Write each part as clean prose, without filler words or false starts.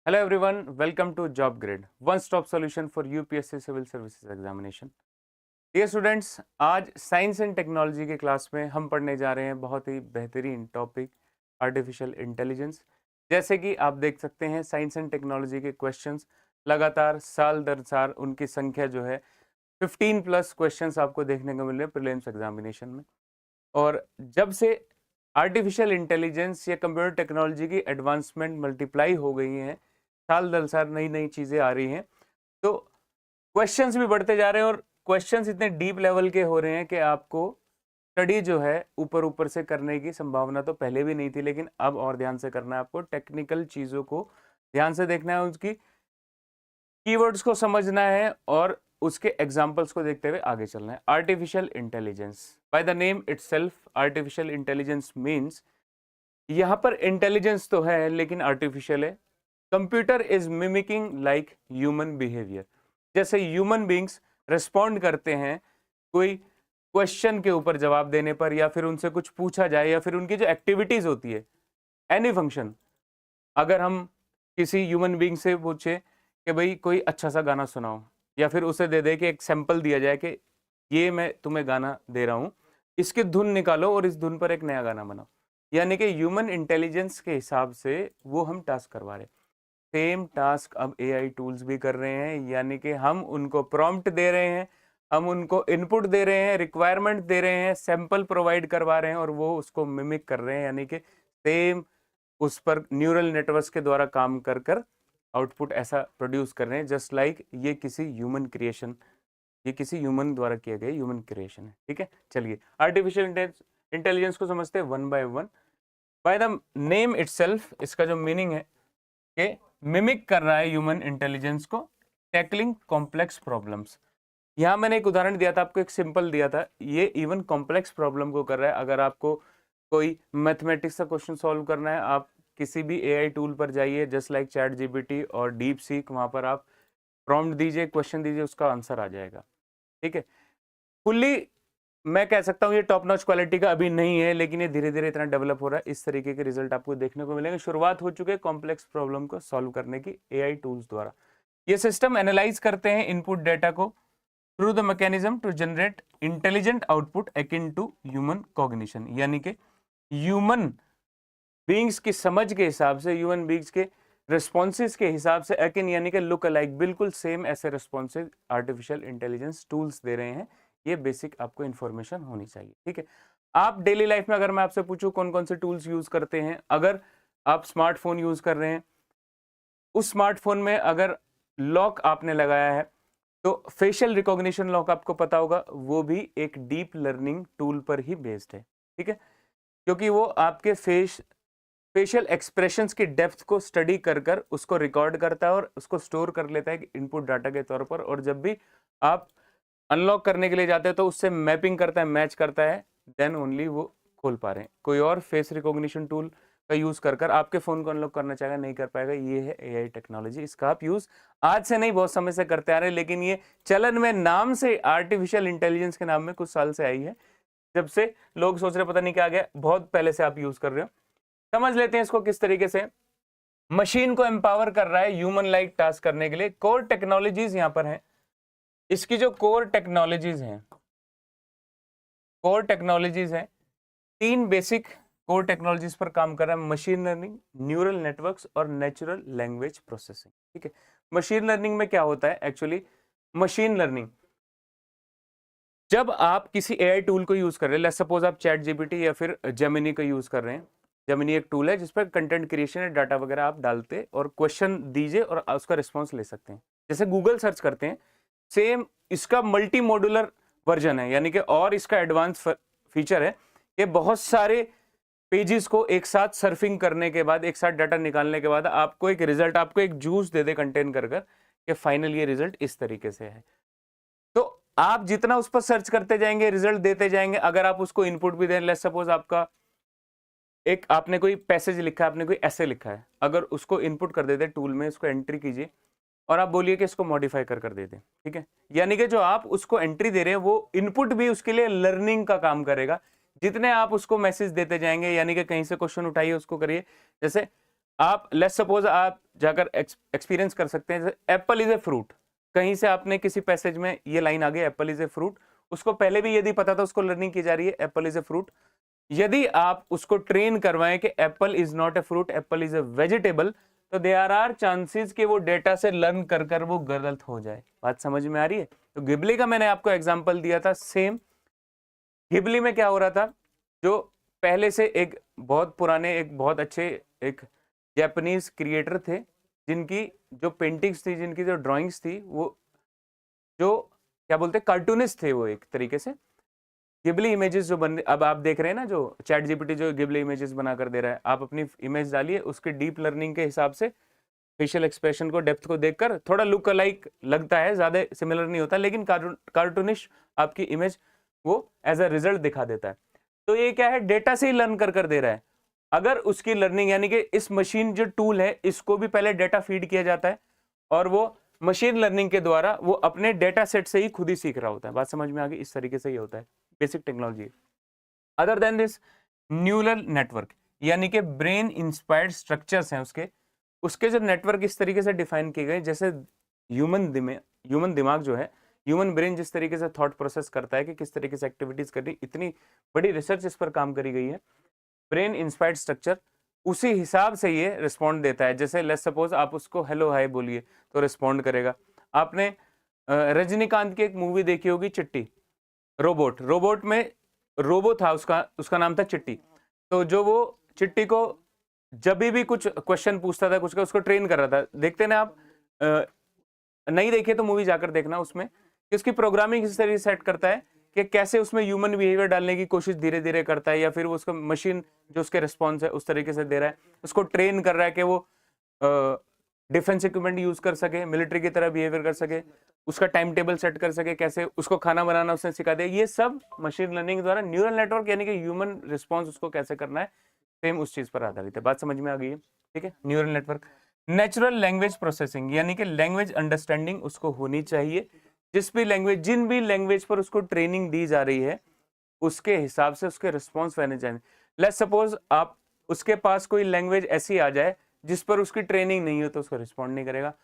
Hello everyone, welcome to Job Grid, one-stop solution for UPSC Civil Services Examination. Dear students, आज science and technology के class में हम पढ़ने जा रहे हैं बहुत ही बेहतरीन टॉपिक आर्टिफिशियल इंटेलिजेंस। जैसे कि आप देख सकते हैं साइंस एंड टेक्नोलॉजी के क्वेश्चंस लगातार साल दर साल उनकी संख्या जो है 15 प्लस क्वेश्चंस आपको देखने को मिल रहे हैं प्रीलिम्स एग्जामिनेशन में। और जब से आर्टिफिशियल इंटेलिजेंस या कंप्यूटर टेक्नोलॉजी की एडवांसमेंट मल्टीप्लाई हो गई हैं, साल दर साल नई नई चीज़ें आ रही हैं, तो क्वेश्चंस भी बढ़ते जा रहे हैं और क्वेश्चंस इतने डीप लेवल के हो रहे हैं कि आपको स्टडी जो है ऊपर ऊपर से करने की संभावना तो पहले भी नहीं थी, लेकिन अब और ध्यान से करना है। आपको टेक्निकल चीज़ों को ध्यान से देखना है, उसकी कीवर्ड्स को समझना है और उसके एग्जाम्पल्स को देखते हुए आगे चलना है। Artificial intelligence, by the name itself artificial intelligence means, यहाँ पर इंटेलिजेंस तो है लेकिन आर्टिफिशियल है। Computer is mimicking like human behaviour. जैसे ह्यूमन बींग्स रिस्पॉन्ड करते हैं कोई क्वेश्चन के ऊपर जवाब देने पर, या फिर उनसे कुछ पूछा जाए, या फिर उनकी जो एक्टिविटीज होती है एनी फंक्शन, अगर हम किसी ह्यूमन बींग से पूछे कि भाई कोई अच्छा सा गाना सुनाओ, या फिर उसे दे दे कि एक सैंपल दिया जाए कि ये मैं तुम्हें गाना दे रहा हूँ, इसकी धुन निकालो और इस धुन पर एक नया गाना बनाओ, यानी कि ह्यूमन इंटेलिजेंस के हिसाब से वो हम टास्क करवा रहे हैं। सेम टास्क अब एआई टूल्स भी कर रहे हैं, यानी कि हम उनको प्रॉम्प्ट दे रहे हैं, हम उनको इनपुट दे रहे हैं, रिक्वायरमेंट दे रहे हैं, सैंपल प्रोवाइड करवा रहे हैं और वो उसको मिमिक कर रहे हैं, यानी कि सेम उस पर न्यूरल नेटवर्क्स के द्वारा काम कर कर आउटपुट ऐसा प्रोड्यूस कर रहे हैं, जस्ट लाइक ये किसी ह्यूमन क्रिएशन, ये किसी ह्यूमन द्वारा किया गया ह्यूमन क्रिएशन है। ठीक है, चलिए आर्टिफिशियल इंटेलिजेंस को समझते हैं one by one. By the name itself, इसका जो मीनिंग है कि मिमिक कर रहा है ह्यूमन इंटेलिजेंस को, टैकलिंग कॉम्प्लेक्स प्रॉब्लम्स। यहाँ मैंने एक उदाहरण दिया था आपको, एक सिंपल दिया था, ये इवन कॉम्प्लेक्स प्रॉब्लम को कर रहा है। अगर आपको कोई मैथमेटिक्स का क्वेश्चन सॉल्व करना है, आप किसी भी एआई टूल पर जाइए, जस्ट लाइक चैट जीपीटी और डीप सीक, वहाँ पर आप प्रॉम्प्ट दीजिए, क्वेश्चन दीजिए, उसका आंसर आ जाएगा। ठीक है, फुल्ली मैं कह सकता हूँ ये टॉप नॉच क्वालिटी का अभी नहीं है, लेकिन ये धीरे धीरे इतना डेवलप हो रहा है, इस तरीके के रिजल्ट आपको देखने को मिलेंगे। शुरुआत हो चुके हैं कॉम्प्लेक्स प्रॉब्लम को सॉल्व करने की एआई टूल्स द्वारा। ये सिस्टम एनालाइज करते हैं इनपुट डेटा को through the mechanism to generate intelligent output akin to human cognition, यानी कि ह्यूमन बींग्स की समझ के हिसाब से, ह्यूमन बींग्स के रिस्पॉन्सेज के हिसाब से अकिन यानी कि लुक अलाइक, बिल्कुल सेम ऐसे रिस्पॉन्सेज आर्टिफिशियल इंटेलिजेंस टूल्स दे रहे हैं। ये बेसिक आपको इन्फॉर्मेशन होनी चाहिए। ठीक है, आप डेली लाइफ में अगर मैं आपसे पूछूं कौन कौन से टूल्स यूज करते हैं, अगर आप स्मार्टफोन यूज कर रहे हैं, उस स्मार्टफोन में अगर लॉक आपने लगाया है तो फेशियल रिकॉग्निशन लॉक आपको पता होगा, वो भी एक डीप लर्निंग टूल पर ही बेस्ड है। ठीक है, क्योंकि वो आपके फेशियल एक्सप्रेशंस की डेप्थ को स्टडी कर कर उसको रिकॉर्ड करता है और उसको स्टोर कर लेता है इनपुट डाटा के तौर पर, और जब भी आप अनलॉक करने के लिए जाते हैं तो उससे मैपिंग करता है, मैच करता है, देन ओनली वो खोल पा रहे हैं। कोई और फेस रिकॉग्निशन टूल का यूज कर कर आपके फोन को अनलॉक करना चाहेगा, नहीं कर पाएगा। ये है एआई टेक्नोलॉजी, इसका आप यूज आज से नहीं बहुत समय से करते आ रहे हैं, लेकिन ये चलन में नाम से आर्टिफिशियल इंटेलिजेंस के नाम में कुछ साल से आई है, जब से लोग सोच रहे पता नहीं क्या आ गया, बहुत पहले से आप यूज कर रहे हो। समझ लेते हैं इसको किस तरीके से मशीन को एम्पावर कर रहा है ह्यूमन लाइक टास्क करने के लिए। कोर टेक्नोलॉजीज यहां पर हैं, इसकी जो कोर टेक्नोलॉजीज हैं, कोर टेक्नोलॉजीज हैं, तीन बेसिक कोर टेक्नोलॉजीज पर काम कर रहा है: मशीन लर्निंग, न्यूरल नेटवर्क्स और नेचुरल लैंग्वेज प्रोसेसिंग। ठीक है, मशीन लर्निंग में क्या होता है एक्चुअली? मशीन लर्निंग, जब आप किसी एआई टूल को यूज कर रहे हैं, लेट्स सपोज आप चैट जीपीटी या फिर जेमिनी का यूज कर रहे हैं। जेमिनी एक टूल है जिस पर कंटेंट क्रिएशन है, डाटा वगैरह आप डालते और क्वेश्चन दीजिए और उसका रिस्पॉन्स ले सकते हैं, जैसे गूगल सर्च करते हैं। सेम इसका मल्टी मॉड्यूलर वर्जन है, यानी कि और इसका एडवांस फीचर है कि बहुत सारे पेजेस को एक साथ सर्फिंग करने के बाद, एक साथ डाटा निकालने के बाद आपको एक रिजल्ट, आपको एक जूस दे दे कंटेन कर कर कि फाइनल ये रिजल्ट इस तरीके से है। तो आप जितना उस पर सर्च करते जाएंगे, रिजल्ट देते जाएंगे। अगर आप उसको इनपुट भी दें, लेट्स सपोज आपका एक, आपने कोई पैसेज लिखा है, आपने कोई ऐसे लिखा है, अगर उसको इनपुट कर देते टूल में, इसको एंट्री कीजिए और आप बोलिए कि इसको मॉडिफाई कर कर दे दें। ठीक है, यानी कि जो आप उसको एंट्री दे रहे हैं वो इनपुट भी उसके लिए लर्निंग का काम करेगा। जितने आप उसको मैसेज देते जाएंगे, यानी कि कहीं से क्वेश्चन उठाइए उसको करिए, जैसे आप लेट्स सपोज आप जाकर एक्सपीरियंस कर सकते हैं, एप्पल इज ए फ्रूट, कहीं से आपने किसी पैसेज में ये लाइन आ गई एप्पल इज ए फ्रूट, उसको पहले भी यदि पता था, उसको लर्निंग की जा रही है एप्पल इज ए फ्रूट। यदि आप उसको ट्रेन करवाएं कि Apple is not a fruit, Apple is a vegetable, तो देयर आर चांसेस कि वो डेटा से लर्न कर कर वो गलत हो जाए। बात समझ में आ रही है? तो गिबली का मैंने आपको एग्जांपल दिया था, सेम गिबली में क्या हो रहा था, जो पहले से एक बहुत पुराने, एक बहुत अच्छे एक जापानीज क्रिएटर थे, जिनकी जो पेंटिंग्स थी, जिनकी जो ड्राइंग्स थी, वो जो क्या बोलते हैं कार्टूनिस्ट थे वो एक तरीके से। गिबली इमेजेस जो बन, अब आप देख रहे हैं ना, जो चैट जीपीटी जो गिबली इमेजेस बनाकर दे रहा है, आप अपनी इमेज डालिए, उसके डीप लर्निंग के हिसाब से फेशियल एक्सप्रेशन को, डेप्थ को देखकर थोड़ा लुक अलाइक लगता है, ज्यादा सिमिलर नहीं होता, लेकिन कार्टूनिश आपकी इमेज वो एज अ रिजल्ट दिखा देता है। तो ये क्या है, डेटा से ही लर्न कर कर दे रहा है। अगर उसकी लर्निंग यानी कि इस मशीन जो टूल है, इसको भी पहले डेटा फीड किया जाता है और वो मशीन लर्निंग के द्वारा वो अपने डेटा सेट से ही खुद ही सीख रहा होता है। बात समझ में आ गई? इस तरीके से ही होता है basic technology. Other than this, neural network यानी कि ब्रेन इंस्पायर्ड स्ट्रक्चर्स हैं उसके जो नेटवर्क इस तरीके से डिफाइन किए गए, जैसे ह्यूमन दिमाग जो है, ह्यूमन ब्रेन जिस तरीके से थॉट प्रोसेस करता है कि किस तरीके से एक्टिविटीज करनी, इतनी बड़ी रिसर्च इस पर काम करी गई है। ब्रेन इंस्पायर्ड स्ट्रक्चर उसी हिसाब से ये रिस्पॉन्ड देता है। जैसे लेट्स सपोज आप उसको हेलो हाय बोलिए तो रिस्पॉन्ड करेगा। आपने रजनीकांत की एक मूवी देखी होगी चिट्टी, रोबोट में रोबो था, उसका नाम था चिट्टी। तो जो वो चिट्टी को जब भी कुछ क्वेश्चन पूछता था, कुछ का उसको ट्रेन कर रहा था। देखते ना आप, नहीं देखे तो मूवी जाकर देखना, उसमें कि उसकी प्रोग्रामिंग इस तरीके से सेट करता है कि कैसे उसमें ह्यूमन बिहेवियर डालने की कोशिश धीरे धीरे करता है, या फिर वो उसका मशीन जो उसके रिस्पॉन्स है उस तरीके से दे रहा है, उसको ट्रेन कर रहा है कि वो डिफेंस इक्विपमेंट यूज कर सके, मिलिट्री की तरह बिहेवियर कर सके, उसका टाइम टेबल सेट कर सके, कैसे उसको खाना बनाना उसने सिखा दिया। ये सब मशीन लर्निंग द्वारा न्यूरल नेटवर्क यानी कि ह्यूमन रिस्पॉन्स उसको कैसे करना है, सेम उस चीज पर आधारित है। बात समझ में आ गई है? ठीक है। Neural network, natural language processing यानी कि लैंग्वेज अंडरस्टैंडिंग उसको होनी चाहिए। जिन भी लैंग्वेज पर उसको ट्रेनिंग दी जा रही है, उसके हिसाब से उसके रिस्पॉन्स रहने चाहिए। लेट्स सपोज आप उसके पास कोई लैंग्वेज ऐसी आ जाए जिस पर उसकी ट्रेनिंग नहीं हो, तो उसको रिस्पॉन्ड नहीं करेगा।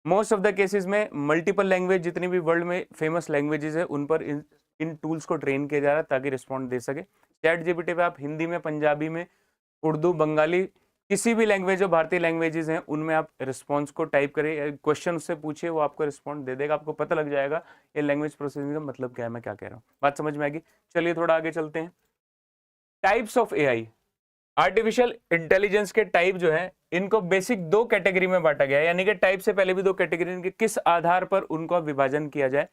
मोस्ट ऑफ द केसेस में मल्टीपल लैंग्वेज, जितनी भी वर्ल्ड में फेमस लैंग्वेजेस है, उन पर इन टूल्स को ट्रेन किया जा रहा है ताकि रिस्पॉन्ड दे सके। चैट जीपीटी पे आप हिंदी में, पंजाबी में, उर्दू, बंगाली, किसी भी लैंग्वेज जो भारतीय लैंग्वेजेस हैं उनमें आप रिस्पॉन्स को टाइप करें, क्वेश्चन उससे पूछिए, वो आपको रिस्पॉन्ड दे देगा। आपको पता लग जाएगा ये लैंग्वेज प्रोसेसिंग का मतलब क्या है, मैं क्या कह रहा हूँ। बात समझ में आएगी? चलिए थोड़ा आगे चलते हैं। Types of AI, artificial intelligence के टाइप जो है, इनको बेसिक दो कैटेगरी में बांटा गया है, यानी कि टाइप से पहले भी दो कैटेगरी, किस आधार पर उनको विभाजन किया जाए।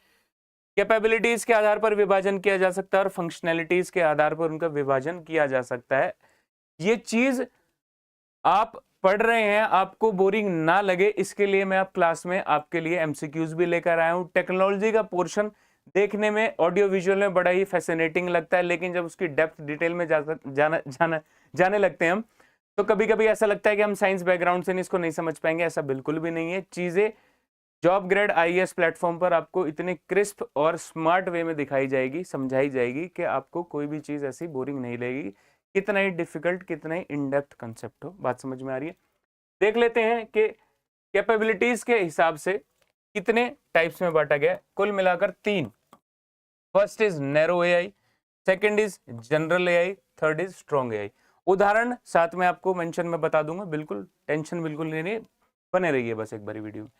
कैपेबिलिटीज के आधार पर विभाजन किया जा सकता है और फंक्शनैलिटीज के आधार पर उनका विभाजन किया जा सकता है। ये चीज आप पढ़ रहे हैं, आपको बोरिंग ना लगे, इसके लिए मैं आप क्लास में आपके लिए एमसीक्यूज भी लेकर आया हूं। टेक्नोलॉजी का पोर्शन देखने में, ऑडियो विजुअल में बड़ा ही फैसिनेटिंग लगता है, लेकिन जब उसकी डेप्थ डिटेल में जाने लगते हैं हम, तो कभी कभी ऐसा लगता है कि हम साइंस बैकग्राउंड से इसको नहीं समझ पाएंगे। ऐसा बिल्कुल भी नहीं है। चीजें जॉब ग्रेड आईएएस प्लेटफॉर्म पर आपको इतने क्रिस्प और स्मार्ट वे में दिखाई जाएगी, समझाई जाएगी कि आपको कोई भी चीज ऐसी बोरिंग नहीं लगेगी, कितना ही डिफिकल्ट, कितना ही इन डेप्थ कंसेप्ट हो। बात समझ में आ रही है? देख लेते हैं कि कैपेबिलिटीज के हिसाब से कितने टाइप्स में बांटा गया है। कुल मिलाकर 3। First is narrow AI, second is general AI, third is strong AI. उदाहरण साथ में आपको मेंशन में बता दूंगा, बिल्कुल टेंशन बिल्कुल नहीं, बने रहिए बस एक बारी वीडियो में।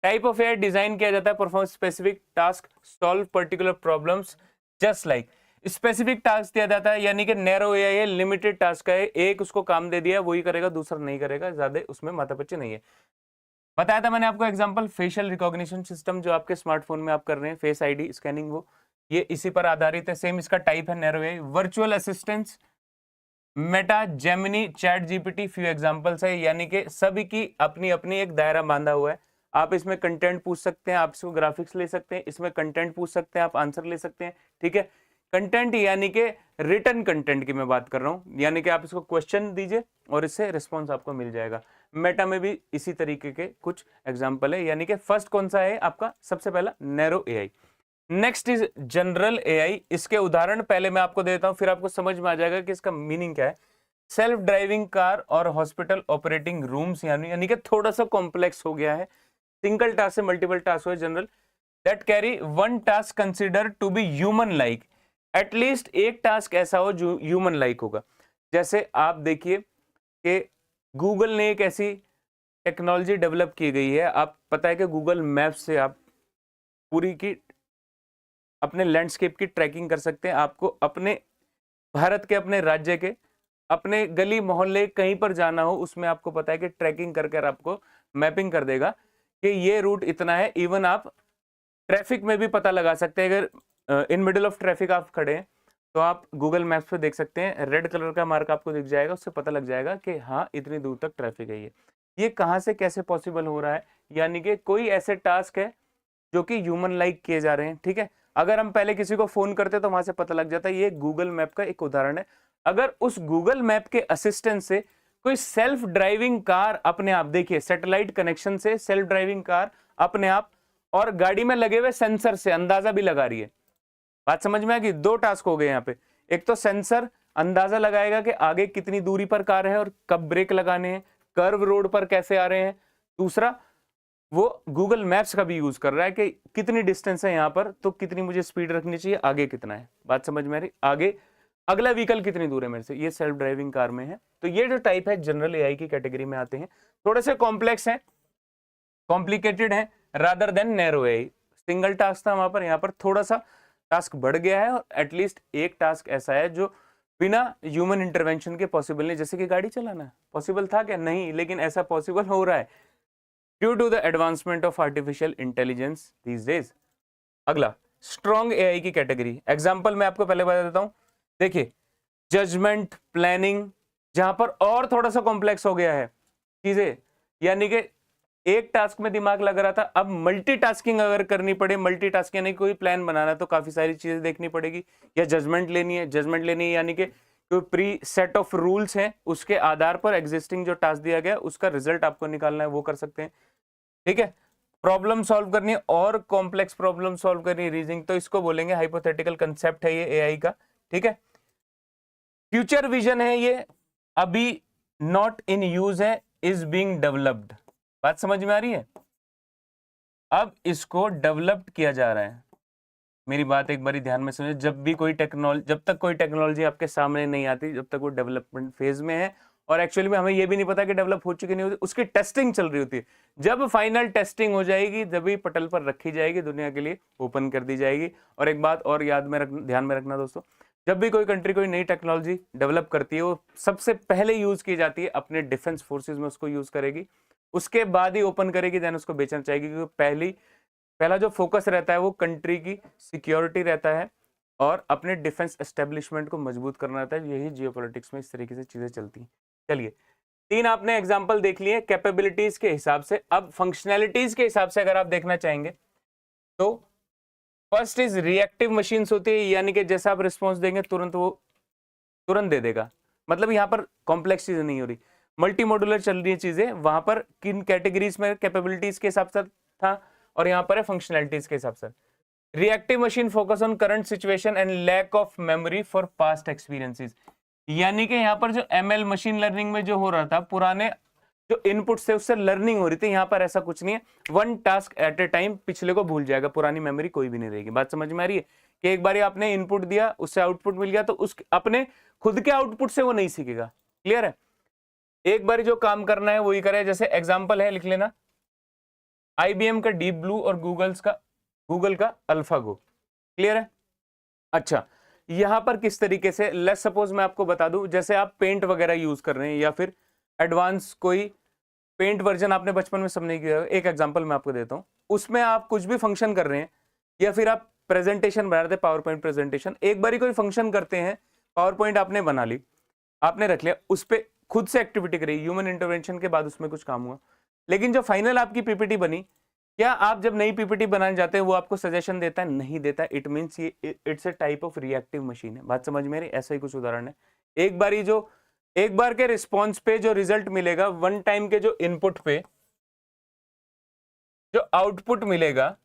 टाइप ऑफ एआई डिजाइन किया जाता है perform specific task, solve particular problems, just like. Specific task दिया जाता है, यानी कि नैरो एआई है, लिमिटेड टास्क है, एक उसको काम दे दिया वही करेगा, दूसरा नहीं करेगा, ज्यादा उसमें माथापच्ची नहीं है। बताया था मैंने आपको एग्जांपल, फेशियल रिकॉग्निशन सिस्टम जो आपके स्मार्टफोन में आप कर रहे हैं, फेस आईडी स्कैनिंग, वो ये इसी पर आधारित है। सेम इसका टाइप है narrow AI. Virtual assistants, Meta, Gemini, chat GPT few examples है, यानी कि सभी की अपनी अपनी एक दायरा बांधा हुआ है। आप इसमें कंटेंट पूछ सकते हैं, आप इसको ग्राफिक्स ले सकते हैं, इसमें कंटेंट पूछ सकते हैं, आप आंसर ले सकते हैं। ठीक है, कंटेंट यानी कि रिटर्न कंटेंट की मैं बात कर रहा हूं, यानी कि आप इसको क्वेश्चन दीजिए और इससे रिस्पॉन्स आपको मिल जाएगा। मेटा में भी इसी तरीके के कुछ एग्जाम्पल है, यानी कि फर्स्ट कौन सा है आपका, सबसे पहला narrow AI. Next is general AI. इसके उदाहरण पहले मैं आपको देता हूं, फिर आपको समझ में आ जाएगा कि इसका मीनिंग क्या है। सेल्फ ड्राइविंग कार और हॉस्पिटल ऑपरेटिंग रूम्स, यानी कि थोड़ा सा कॉम्प्लेक्स हो गया है, सिंगल टास्क से मल्टीपल टास्क हुए general, that carry one task consider to be human like, at least एक टास्क ऐसा हो जो ह्यूमन लाइक होगा। जैसे आप देखिए कि गूगल ने एक ऐसी टेक्नोलॉजी डेवलप की गई है, आप पता है कि गूगल मैप से आप पूरी की अपने लैंडस्केप की ट्रैकिंग कर सकते हैं। आपको अपने भारत के, अपने राज्य के, अपने गली मोहल्ले कहीं पर जाना हो, उसमें आपको पता है कि ट्रैकिंग कर आपको मैपिंग कर देगा कि ये रूट इतना है। इवन आप ट्रैफिक में भी पता लगा सकते हैं, अगर इन मिडिल ऑफ ट्रैफिक आप खड़े हैं तो आप गूगल मैप्स पे देख सकते हैं, रेड कलर का मार्क आपको दिख जाएगा, उससे पता लग जाएगा कि हाँ इतनी दूर तक ट्रैफिक है। ये कहाँ से कैसे पॉसिबल हो रहा है, यानी कि कोई ऐसे टास्क है जो कि ह्यूमन लाइक किए जा रहे हैं। ठीक है, अगर हम पहले किसी को फोन करते तो वहां से पता लग जाता है। ये गूगल मैप का एक उदाहरण है। अगर उस गूगल मैप के असिस्टेंस से कोई सेल्फ ड्राइविंग कार अपने आप, देखिए सैटेलाइट कनेक्शन से सेल्फ ड्राइविंग कार अपने आप और गाड़ी में लगे हुए सेंसर से अंदाजा भी लगा रही है। बात समझ में आ गई? दो टास्क हो गए यहाँ पे। एक तो सेंसर अंदाजा लगाएगा कि आगे कितनी दूरी पर कार है और कब ब्रेक लगाने हैं, कर्व रोड पर कैसे आ रहे हैं। दूसरा, वो गूगल मैप्स का भी यूज कर रहा है कि कितनी डिस्टेंस है यहाँ पर, तो कितनी मुझे स्पीड रखनी चाहिए, आगे कितना है। बात समझ में आ रही? आगे अगला व्हीकल कितनी दूर है मेरे से, ये सेल्फ ड्राइविंग कार में है। तो ये जो टाइप है जनरल एआई की कैटेगरी में आते हैं। थोड़े से कॉम्प्लेक्स हैं, कॉम्प्लिकेटेड है rather than narrow AI. Single task था वहां पर, यहाँ पर थोड़ा सा टास्क बढ़ गया है और एटलीस्ट एक टास्क ऐसा है जो बिना ह्यूमन इंटरवेंशन के पॉसिबल नहीं। जैसे कि गाड़ी चलाना पॉसिबल था क्या? नहीं, लेकिन ऐसा पॉसिबल हो रहा है due to the advancement of artificial intelligence these days. अगला स्ट्रॉन्ग एआई की कैटेगरी, एग्जांपल मैं आपको पहले बता देता हूं। देखिए जजमेंट, प्लानिंग, जहां पर और थोड़ा सा कॉम्प्लेक्स हो गया है चीजें, यानी कि एक टास्क में दिमाग लग रहा था, अब मल्टीटास्किंग अगर करनी पड़े, मल्टीटास्किंग यानी कोई प्लान बनाना तो काफी सारी चीजें देखनी पड़ेगी, या जजमेंट लेनी है। जजमेंट लेनी है यानी कि कोई प्री सेट ऑफ रूल्स हैं, उसके आधार पर एग्जिस्टिंग जो टास्क दिया गया उसका रिजल्ट आपको निकालना है, वो कर सकते हैं। ठीक है, प्रॉब्लम सॉल्व करनी है और कॉम्प्लेक्स प्रॉब्लम सॉल्व करनी है, रीजनिंग, तो इसको बोलेंगे हाइपोथेटिकल कंसेप्ट है ये एआई का। ठीक है, फ्यूचर विजन है ये, अभी नॉट इन यूज है, इज बीइंग डेवलप्ड। बात समझ में आ रही है? अब इसको डेवलप्ड किया जा रहा है। मेरी बात एक बारी ध्यान में सुनिए, जब तक कोई टेक्नोलॉजी आपके सामने नहीं आती, जब तक वो डेवलपमेंट फेज में है, और एक्चुअली में हमें ये भी नहीं पता कि डेवलप हो चुकी नहीं होती, उसकी टेस्टिंग चल रही होती है। जब फाइनल टेस्टिंग हो जाएगी, जब भी पटल पर रखी जाएगी, दुनिया के लिए ओपन कर दी जाएगी। और एक बात और ध्यान में रखना दोस्तों, जब भी कोई कंट्री कोई नई टेक्नोलॉजी डेवलप करती है, वो सबसे पहले यूज की जाती है अपने डिफेंस फोर्सेज में, उसको यूज करेगी, उसके बाद ही ओपन करेगी, देन उसको बेचना चाहेगी। क्योंकि पहला जो फोकस रहता है वो कंट्री की सिक्योरिटी रहता है और अपने डिफेंस एस्टेब्लिशमेंट को मजबूत करना रहता है। यही जियोपॉलिटिक्स में इस तरीके से चीजें चलती हैं। चलिए, तीन आपने एग्जांपल देख लिए कैपेबिलिटीज के हिसाब से। अब फंक्शनैलिटीज के हिसाब से अगर आप देखना चाहेंगे तो फर्स्ट इज रिएक्टिव मशीन्स होती है, यानी कि जैसा आप रिस्पॉन्स देंगे तुरंत वो तुरंत दे देगा, मतलब यहाँ पर कॉम्प्लेक्स चीजें नहीं हो रही। मल्टी मॉड्यूलर चल रही है चीजें, वहां पर किन कैटेगरीज में कैपेबिलिटीज के हिसाब से था, और यहाँ पर है फंक्शनैलिटीज के हिसाब से। Reactive machine focus on current situation and lack of memory for past experiences, यानी कि यहाँ पर जो एमएल मशीन लर्निंग में जो हो रहा था, पुराने जो इनपुट से उससे लर्निंग हो रही थी, यहाँ पर ऐसा कुछ नहीं है। One task at A time, पिछले को भूल जाएगा, पुरानी मेमोरी कोई भी नहीं रहेगी। बात समझ में आ रही है कि एक बार आपने इनपुट दिया, उससे आउटपुट मिल गया, तो उस अपने खुद के आउटपुट से वो नहीं सीखेगा। क्लियर है? एक बार जो काम करना है वही करे। जैसे एग्जांपल है, लिख लेना, IBM का डीप ब्लू और गूगल का अल्फागो। क्लियर है? अच्छा, यहां पर किस तरीके से, लेट्स सपोज मैं आपको बता दूं, जैसे आप पेंट वगैरह यूज कर रहे हैं या फिर एडवांस कोई पेंट वर्जन आपने बचपन में सब नहीं किया। एक एग्जांपल मैं आपको देता हूं, उसमें आप कुछ भी फंक्शन कर रहे हैं या फिर आप प्रेजेंटेशन बना रहे थे, पावर पॉइंट प्रेजेंटेशन, एक बारी कोई फंक्शन करते हैं, पावर पॉइंट आपने बना ली, आपने रख लिया, उस पर खुद से एक्टिविटी करी, ह्यूमन इंटरवेंशन के बाद उसमें कुछ काम हुआ, लेकिन जो फाइनल आपकी पीपीटी बनी, क्या आप जब नई पीपीटी बनाने जाते हैं वो आपको सजेशन देता है? नहीं देता। इट मींस ये it's a type of reactive machine है। बात समझ में आ रही? ऐसा ही कुछ उदाहरण है। एक बार के रिस्पॉन्स पे जो रिजल्ट मिलेगा, वन टाइम के जो इनपुट पे जो आउटपुट मिलेगा,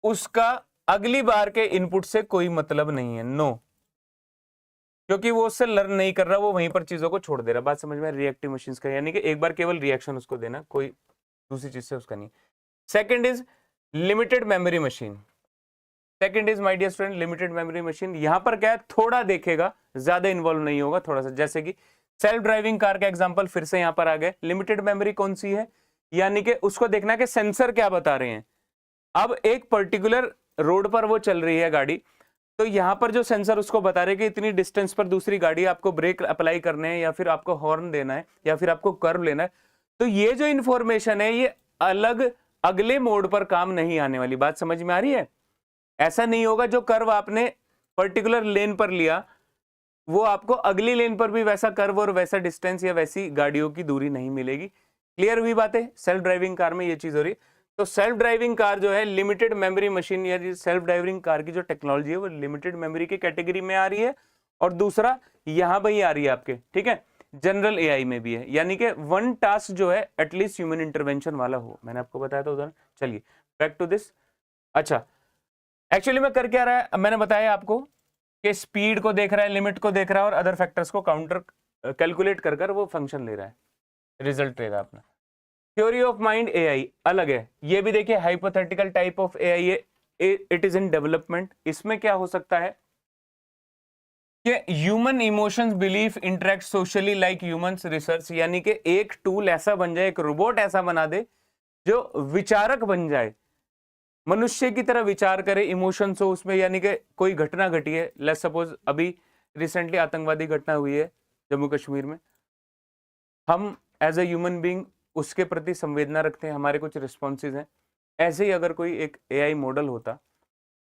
उसका अगली बार के इनपुट से कोई मतलब नहीं है। नो, क्योंकि वो उससे लर्न नहीं कर रहा, वो वहीं पर चीजों को छोड़ दे रहा। बात समझ में? रिएक्टिव मशीन्स का यानी कि एक बार केवल रिएक्शन उसको देना, कोई दूसरी चीज से उसका नहीं। Second is limited memory machine. Second is my dear student limited memory machine. यहां पर क्या है, थोड़ा देखेगा, ज्यादा इन्वॉल्व नहीं होगा, थोड़ा सा। जैसे कि सेल्फ ड्राइविंग कार का एग्जांपल फिर से यहां पर आ गए। लिमिटेड मेमोरी कौन सी है, यानी कि उसको देखना है कि सेंसर क्या बता रहे हैं। अब एक पर्टिकुलर रोड पर वो चल रही है गाड़ी, तो यहां पर जो सेंसर उसको बता रहे कि इतनी डिस्टेंस पर दूसरी गाड़ी, आपको ब्रेक अप्लाई करने हैं या फिर आपको हॉर्न देना है या फिर आपको कर्व लेना है, तो ये जो इंफॉर्मेशन है ये अलग अगले मोड पर काम नहीं आने वाली। बात समझ में आ रही है? ऐसा नहीं होगा जो कर्व आपने पर्टिकुलर लेन पर लिया वो आपको अगली लेन पर भी वैसा कर्व और वैसा डिस्टेंस या वैसी गाड़ियों की दूरी नहीं मिलेगी। क्लियर हुई बात है? सेल्फ ड्राइविंग कार में ये चीज हो रही है। तो सेल्फ ड्राइविंग कार जो है लिमिटेड मेमोरी मशीन, या सेल्फ ड्राइविंग कार की जो टेक्नोलॉजी है वो लिमिटेड मेमोरी की कैटेगरी में आ रही है। और दूसरा यहां पर ही आ रही है आपके, ठीक है, जनरल एआई में भी है, यानी कि वन टास्क जो है एटलीस्ट ह्यूमन इंटरवेंशन वाला हो। मैंने आपको बताया था उदाहरण। चलिए बैक टू दिस। अच्छा, एक्चुअली में कर क्या रहा है, मैंने बताया आपको कि स्पीड को देख रहा है, लिमिट को देख रहा है और अदर फैक्टर्स को काउंटर कैलकुलेट कर कर वो फंक्शन ले रहा है, रिजल्ट देगा अपना। थ्योरी ऑफ माइंड एआई अलग है। ये भी देखिए हाइपोथेटिकल टाइप ऑफ एआई है, इट इज इन डेवलपमेंट। इसमें क्या हो सकता है कि human emotions belief interact socially like humans research, यानी कि एक टूल ऐसा बन जाए, एक रोबोट ऐसा बना दे जो विचारक बन जाए, मनुष्य की तरह विचार करे, इमोशंस हो उसमें। यानी कि कोई घटना घटी है, लेट्स सपोज अभी रिसेंटली आतंकवादी घटना हुई है जम्मू कश्मीर में, हम एज ए ह्यूमन बीइंग उसके प्रति संवेदना रखते हैं, हमारे कुछ रिस्पॉन्सेज हैं। ऐसे ही अगर कोई एक एआई मॉडल होता,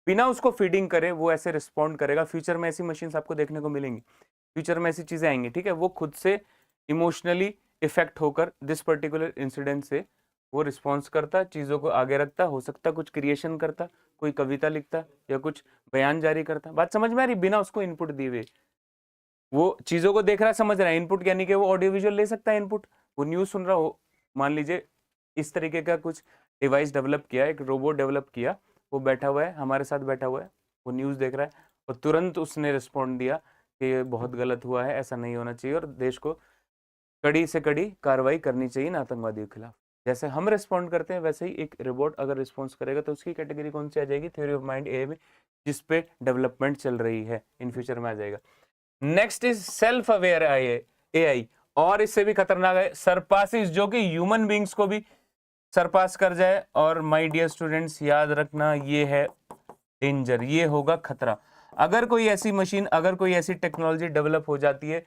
बिना उसको फीडिंग करे वो ऐसे रिस्पॉन्ड करेगा। फ्यूचर में ऐसी मशीन्स आपको देखने को मिलेंगी, फ्यूचर में ऐसी चीजें आएंगी, ठीक है, वो खुद से इमोशनली इफेक्ट होकर दिस पर्टिकुलर इंसिडेंट से वो रिस्पॉन्स करता, चीजों को आगे रखता, हो सकता कुछ क्रिएशन करता, कोई कविता लिखता या कुछ बयान जारी करता। बात समझ में आ रही? बिना उसको इनपुट दिए हुए वो चीजों को देख रहा, समझ रहा है। इनपुट यानी कि वो ऑडियो विजुअल ले सकता है इनपुट, वो न्यूज सुन रहा हो, मान लीजिए इस तरीके का कुछ डिवाइस डेवलप किया, एक रोबोट डेवलप किया, वो बैठा हुआ है, हमारे साथ बैठा हुआ है, वो न्यूज देख रहा है और तुरंत उसने रिस्पॉन्ड दिया कि ये बहुत गलत हुआ है, ऐसा नहीं होना चाहिए और देश को कड़ी से कड़ी कार्रवाई करनी चाहिए ना आतंकवादियों के खिलाफ। जैसे हम रिस्पॉन्ड करते हैं वैसे ही एक रोबोट अगर रिस्पॉन्स करेगा तो उसकी कैटेगरी कौन सी आ जाएगी? थ्योरी ऑफ माइंड ए में, जिस पे डेवलपमेंट चल रही है, इन फ्यूचर में आ जाएगा। Next is self aware AI, और इससे भी खतरनाक है सरपासिस, जो कि ह्यूमन बींग्स को भी सरपास कर जाए। और माय डियर स्टूडेंट्स याद रखना ये है डेंजर, ये होगा खतरा। अगर कोई ऐसी मशीन, अगर कोई ऐसी टेक्नोलॉजी डेवलप हो जाती है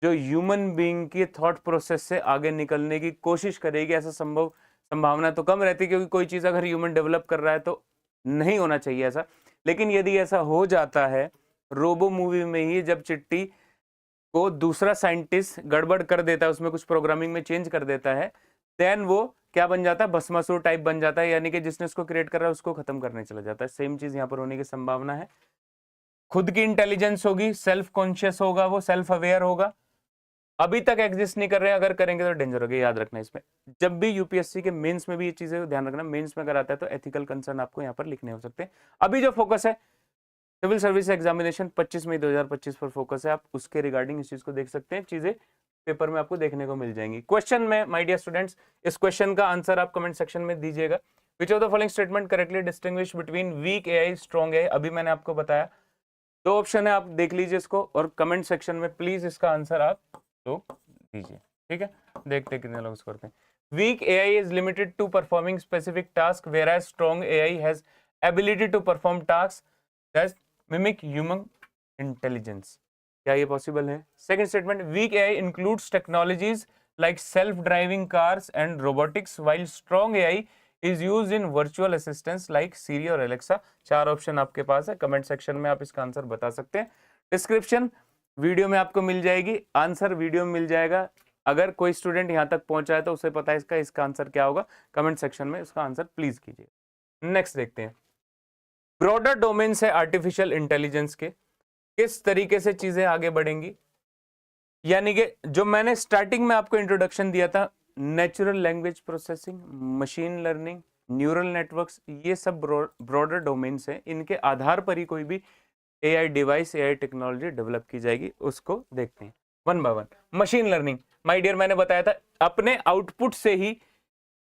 जो ह्यूमन बीइंग की थॉट प्रोसेस से आगे निकलने की कोशिश करेगी, ऐसा संभावना तो कम रहती है, क्योंकि कोई चीज अगर ह्यूमन डेवलप कर रहा है तो नहीं होना चाहिए ऐसा। लेकिन यदि ऐसा हो जाता है, रोबो मूवी में ही जब चिट्टी को दूसरा साइंटिस्ट गड़बड़ कर देता है, उसमें कुछ प्रोग्रामिंग में चेंज कर देता है, देन वो क्या बन जाता है? भस्मासुर टाइप बन जाता है, यानी कि जिसने उसको क्रिएट कर रहा है उसको खत्म करने चला जाता है। सेम चीज यहाँ पर होने की संभावना है। खुद की इंटेलिजेंस होगी, सेल्फ कॉन्शियस होगा, वो सेल्फ अवेयर होगा। अभी तक एग्जिस्ट नहीं कर रहे हैं, अगर करेंगे तो डेंजर होगा, याद रखना। इसमें जब भी यूपीएससी के मेंस में भी ये चीजें ध्यान रखना, मेंस में अगर आता है तो एथिकल कंसर्न आपको यहाँ पर लिखने हो सकते हैं। अभी जो फोकस है सिविल सर्विस एग्जामिनेशन 25 मई 2025 पर फोकस है, आप उसके रिगार्डिंग इस चीज को देख सकते हैं, चीजें पेपर में आपको देखने को मिल जाएंगी। क्वेश्चन में माय डियर स्टूडेंट्स, इस क्वेश्चन का आंसर आप कमेंट सेक्शन में दीजिएगा। विच of the following statement correctly distinguish between weak AI strong AI? अभी मैंने आपको बताया, दो ऑप्शन है, आप देख लीजिए इसको और कमेंट सेक्शन में प्लीज इसका आंसर आप तो दीजिए, ठीक है। देखते कितने लोग करते हैं। Weak AI is limited to performing specific task, whereas strong AI has ability to perform tasks that mimic human intelligence. क्या ये पॉसिबल है? Second statement, weak AI includes technologies like self driving cars and robotics, while strong AI is used in virtual assistants like Siri और Alexa. चार option आपके पास है, comment section में आप इसका आंसर बता सकते हैं। डिस्क्रिप्शन वीडियो में आपको मिल जाएगी, आंसर वीडियो में मिल जाएगा। अगर कोई स्टूडेंट यहां तक पहुंचा है तो उसे पता है इसका आंसर क्या होगा, कमेंट सेक्शन में उसका आंसर प्लीज कीजिए। नेक्स्ट देखते हैं, ब्रॉडर डोमेन्स है आर्टिफिशियल इंटेलिजेंस के, किस तरीके से चीजें आगे बढ़ेंगी। यानी कि जो मैंने स्टार्टिंग में आपको इंट्रोडक्शन दिया था, natural language processing, machine learning, neural networks, ये सब ब्रॉडर डोमेन्स हैं। इनके आधार पर ही कोई भी AI device, AI technology develop की जाएगी, उसको देखते हैं one by one. Machine learning, my dear, मैंने बताया था अपने आउटपुट से ही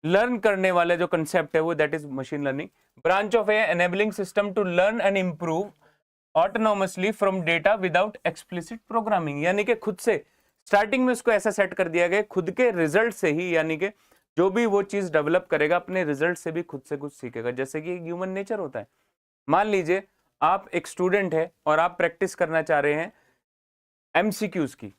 लर्न करने वाले जो कंसेप्ट है वो that is machine learning. Branch of AI enabling system to learn and improve autonomously from data without explicit programming, यानी कि खुद से स्टार्टिंग में उसको ऐसा सेट कर दिया गया खुद के रिजल्ट से ही, यानी कि जो भी वो चीज डेवलप करेगा अपने रिजल्ट से भी खुद से कुछ सीखेगा, जैसे कि ह्यूमन नेचर होता है। मान लीजिए आप एक स्टूडेंट है और आप प्रैक्टिस करना चाह रहे हैं एमसीक्यूज की।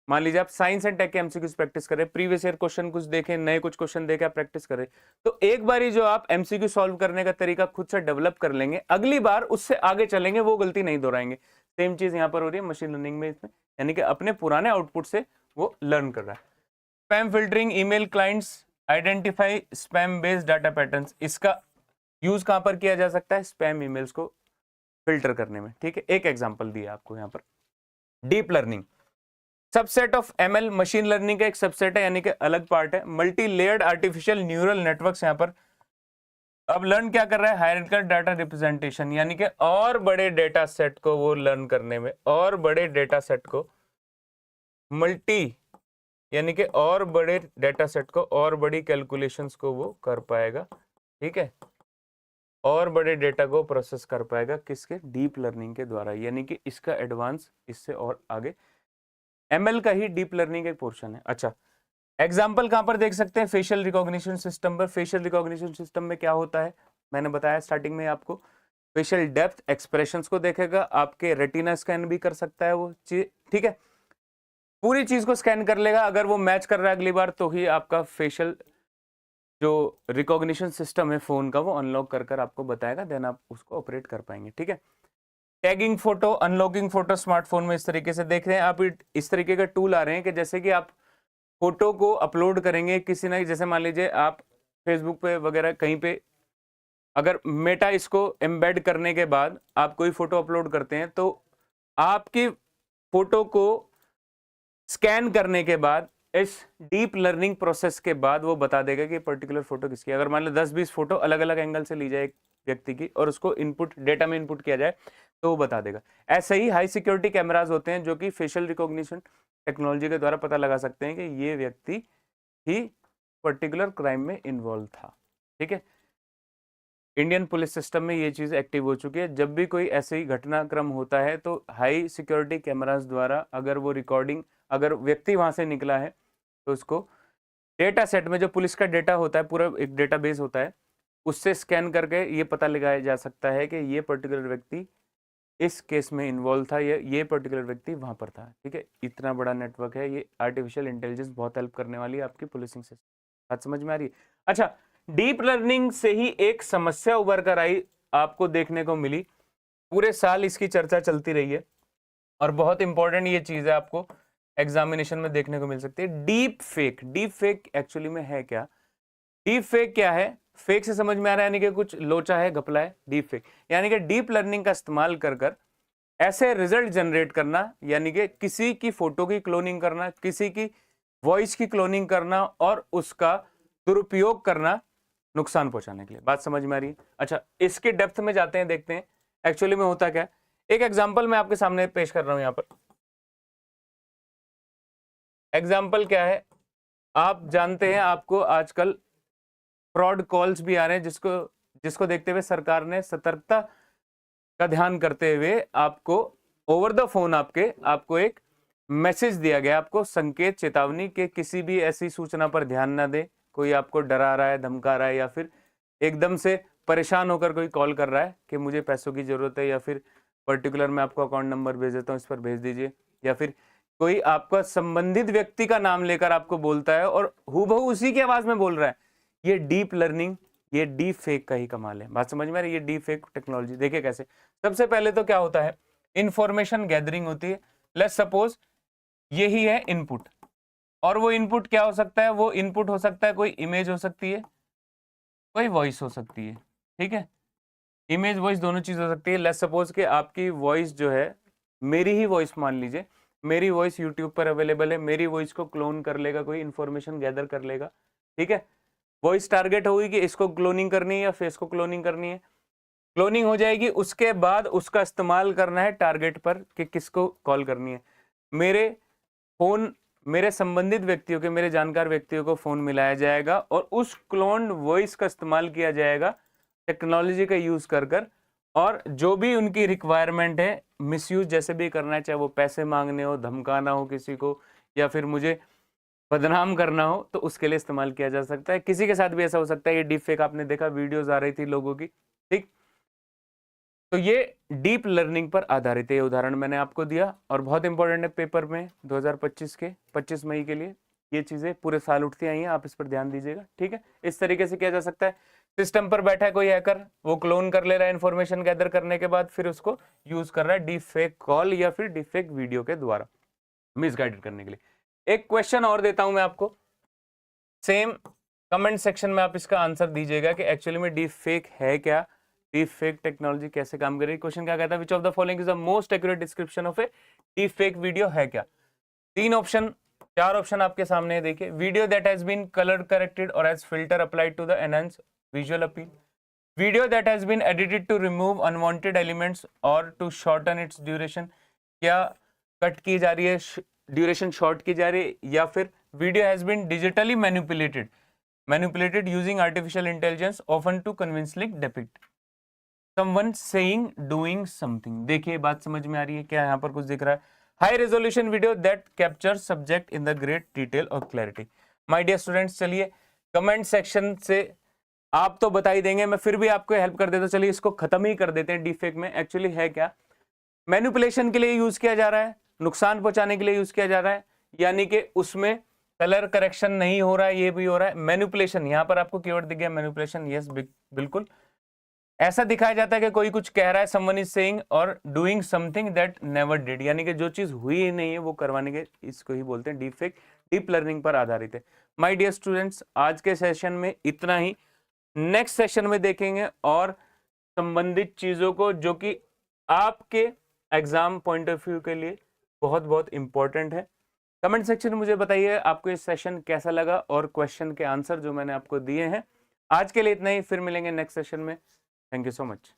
मान लीजिए आप साइंस एंड टेक के एमसीक्यूज प्रैक्टिस कर रहे हैं, प्रीवियस ईयर क्वेश्चन कुछ देखें, नए कुछ क्वेश्चन देखे, आप प्रैक्टिस कर रहे हैं, तो एक बार ही जो आप एमसीक्यू सॉल्व करने का तरीका खुद से डेवलप कर लेंगे, अगली बार उससे आगे चलेंगे, वो गलती नहीं दोहराएंगे। सेम चीज यहां पर हो रही है मशीन लर्निंग में, इसमें यानी कि अपने पुराने आउटपुट से वो लर्न कर रहा है। Spam filtering, email clients identify spam based data patterns, इसका यूज कहां पर किया जा सकता है? स्पैम ईमेल्स को फिल्टर करने में। ठीक है, एक एग्जांपल दिया आपको यहां पर। Deep learning, subset of ML, machine learning का एक सबसेट है, यानी कि अलग पार्ट है। Multi layered artificial neural networks यहां पर अब लर्न क्या कर रहा है? हायरार्किकल डाटा रिप्रेजेंटेशन, यानी कि और बड़े डेटा सेट को वो लर्न करने में, और बड़े डेटा सेट को मल्टी, यानी कि और बड़े डेटा सेट को और बड़ी कैलकुलेशंस को वो कर पाएगा। ठीक है, और बड़े डेटा को प्रोसेस कर पाएगा, किसके? डीप लर्निंग के द्वारा, यानी कि इसका एडवांस इससे और आगे एमएल का ही डीप लर्निंग एक पोर्शन है। अच्छा, एग्जाम्पल कहां पर देख सकते हैं? फेशियल रिकॉग्निशन सिस्टम पर। फेशियल रिकॉग्निशन सिस्टम में क्या होता है? मैंने बताया स्टार्टिंग में आपको, फेशियल डेप्थ एक्सप्रेशंस को देखेगा, आपके रेटिना स्कैन भी कर सकता है वो चीज। ठीक है, पूरी चीज को स्कैन कर लेगा, अगर वो मैच कर रहा है अगली बार तो ही आपका फेशियल जो रिकॉग्निशन सिस्टम है फोन का वो अनलॉक कर आपको बताएगा, देन आप उसको ऑपरेट कर पाएंगे। ठीक है, tagging photo, unlocking photo smartphone में इस तरीके से देख रहे हैं आप, इस तरीके के टूल आ रहे हैं कि जैसे कि आप फोटो को अपलोड करेंगे किसी ना, जैसे मान लीजिए आप फेसबुक पे वगैरह कहीं पे अगर मेटा इसको एम्बेड करने के बाद आप कोई फोटो अपलोड करते हैं तो आपकी फोटो को स्कैन करने के बाद इस डीप लर्निंग प्रोसेस के बाद वो बता देगा कि पर्टिकुलर फोटो किसकी। अगर मान लो 10-20 फोटो अलग अलग एंगल से ली जाए एक व्यक्ति की और उसको इनपुट डेटा में इनपुट किया जाए तो वो बता देगा। ऐसे ही हाई सिक्योरिटी कैमरास होते हैं जो कि फेशियल रिकॉग्निशन टेक्नोलॉजी के द्वारा पता लगा सकते हैं कि ये व्यक्ति ही पर्टिकुलर क्राइम में इन्वॉल्व था। ठीक है, इंडियन पुलिस सिस्टम में ये चीज एक्टिव हो चुकी है। जब भी कोई ऐसे ही घटनाक्रम होता है तो हाई सिक्योरिटी कैमरास द्वारा अगर वो रिकॉर्डिंग, अगर व्यक्ति वहां से निकला है तो उसको डेटा सेट में जो पुलिस का डेटा होता है, पूरा एक डेटाबेस होता है, उससे स्कैन करके ये पता लगाया जा सकता है कि ये पर्टिकुलर व्यक्ति इस केस में इन्वॉल्व था, ये पर्टिकुलर व्यक्ति वहां पर था। ठीक है, इतना बड़ा नेटवर्क है, ये आर्टिफिशियल इंटेलिजेंस बहुत हेल्प करने वाली है आपकी पुलिसिंग सिस्टम। बात समझ में आ रही है? अच्छा, डीप लर्निंग से ही एक समस्या उभर कर आई, आपको देखने को मिली, पूरे साल इसकी चर्चा चलती रही है और बहुत इंपॉर्टेंट ये चीज है, आपको एग्जामिनेशन में देखने को मिल सकती है। Deep fake. Deep fake actually में है क्या? डीप फेक क्या है? फेक से समझ में आ रहा है, यानी कि कुछ लोचा है, घपला है। डीप फेक यानी कि डीप लर्निंग का इस्तेमाल कर ऐसे रिजल्ट जनरेट करना, यानी कि किसी की फोटो की क्लोनिंग करना, किसी की वॉइस की क्लोनिंग करना और उसका दुरुपयोग करना नुकसान पहुंचाने के लिए। बात समझ में आ रही है? अच्छा, इसके डेप्थ में जाते हैं, देखते हैं एक्चुअली में होता क्या है। एक एग्जांपल मैं आपके सामने पेश कर रहा हूं यहां पर। एग्जांपल क्या है? आप जानते हैं, आपको आजकल फ्रॉड कॉल्स भी आ रहे हैं, जिसको देखते हुए सरकार ने सतर्कता का ध्यान करते हुए आपको ओवर द फोन आपको एक मैसेज दिया गया, आपको संकेत, चेतावनी के किसी भी ऐसी सूचना पर ध्यान ना दे। कोई आपको डरा रहा है, धमका रहा है, या फिर एकदम से परेशान होकर कोई कॉल कर रहा है कि मुझे पैसों की जरूरत है, या फिर पर्टिकुलर मैं आपको अकाउंट नंबर भेज देता हूँ, इस पर भेज दीजिए, या फिर कोई आपका संबंधित व्यक्ति का नाम लेकर आपको बोलता है और हूबहू उसी की आवाज में बोल रहा है। ये डीप लर्निंग, ये डीप फेक का ही कमाल है। बात समझ में आ रही है? ये डीप फेक टेक्नोलॉजी देखिए कैसे। सबसे पहले तो क्या होता है, इंफॉर्मेशन गैदरिंग होती है। लेट्स सपोज यही है इनपुट, और वो इनपुट क्या हो सकता है? वो इनपुट हो सकता है कोई इमेज हो सकती है, कोई वॉइस हो सकती है। ठीक है, इमेज वॉइस दोनों चीज हो सकती है। लेट्स सपोज कि आपकी वॉइस जो है, मेरी ही वॉइस मान लीजिए, मेरी वॉइस यूट्यूब पर अवेलेबल है, मेरी वॉइस को क्लोन कर लेगा कोई, इंफॉर्मेशन गैदर कर लेगा। ठीक है, वॉइस टारगेट होगी कि इसको क्लोनिंग करनी है या फेस को क्लोनिंग करनी है, क्लोनिंग हो जाएगी, उसके बाद उसका इस्तेमाल करना है टारगेट पर कि किसको कॉल करनी है। मेरे फोन, मेरे संबंधित व्यक्तियों के, मेरे जानकार व्यक्तियों को फोन मिलाया जाएगा और उस क्लोन्ड वॉइस का इस्तेमाल किया जाएगा टेक्नोलॉजी का यूज कर और जो भी उनकी रिक्वायरमेंट है, मिसयूज जैसे भी करना है, चाहे वो पैसे मांगने हो, धमकाना हो किसी को, या फिर मुझे बदनाम करना हो, तो उसके लिए इस्तेमाल किया जा सकता है। किसी के साथ भी ऐसा हो सकता है। ये डीप फेक आपने देखा, वीडियोस आ रही थी लोगों की, ठीक। तो ये डीप लर्निंग पर आधारित है, ये उदाहरण मैंने आपको दिया और बहुत इंपॉर्टेंट है पेपर में 2025 के 25 मई के लिए। ये चीजें पूरे साल उठती आई हैं, आप इस पर ध्यान दीजिएगा, ठीक है। इस तरीके से किया जा सकता है। सिस्टम पर बैठा है कोई हैकर, वो क्लोन कर ले रहा है इन्फॉर्मेशन गैदर करने के बाद, फिर उसको यूज कर रहा है डीप फेक कॉल या फिर डीप फेक वीडियो के द्वारा मिसगाइडेड करने के लिए। एक क्वेश्चन और देता हूं मैं आपको, सेम कमेंट सेक्शन में आप इसका आंसर दीजिएगा कि एक्चुअली में डीप फेक है क्या, डीप फेक टेक्नोलॉजी कैसे काम करेगी। क्वेश्चन क्या कहता है, which of the following is the most accurate description of a deep fake video है क्या। 4 ऑप्शन आपके सामने है, देखिए। Video that has been colour corrected और has filter applied to the enhance visual appeal, video that has been edited to remove unwanted elements और to shorten its duration, क्या cut की जा रही है, ड्यूरेशन शॉर्ट की जा रही है, या फिर video has been digitally manipulated using artificial intelligence often to convincingly depict someone saying doing something. देखिए बात समझ में आ रही है क्या, यहाँ पर कुछ दिख रहा है। High resolution video that capture subject in the great detail और क्लैरिटी। माय डियर स्टूडेंट्स, चलिए कमेंट सेक्शन से आप तो बता ही देंगे, मैं फिर भी आपको हेल्प कर देता हूं। चलिए इसको खत्म ही कर देते हैं। डीफेक में एक्चुअली है क्या, मैनिपुलेशन के लिए यूज किया जा रहा है, नुकसान पहुंचाने के लिए यूज किया जा रहा है, यानी कि उसमें कलर करेक्शन नहीं हो रहा है, ये भी हो रहा है मैनिपुलेशन। यहां पर आपको कीवर्ड दिख गया मैनिपुलेशन, यस बिल्कुल। ऐसा दिखाया जाता है कि कोई कुछ कह रहा है, समवन इज सेइंग और doing something that never did, यानी कि जो चीज हुई ही नहीं है वो करवाने के, इसको ही बोलते हैं डीप फेक। डीप लर्निंग पर आधारित है। माय डियर स्टूडेंट्स, आज के सेशन में इतना ही। नेक्स्ट सेशन में देखेंगे और संबंधित चीजों को जो कि आपके एग्जाम पॉइंट ऑफ व्यू के लिए बहुत बहुत इंपॉर्टेंट है। कमेंट सेक्शन में मुझे बताइए आपको ये सेशन कैसा लगा और क्वेश्चन के आंसर जो मैंने आपको दिए हैं। आज के लिए इतना ही, फिर मिलेंगे नेक्स्ट सेशन में। Thank you so much.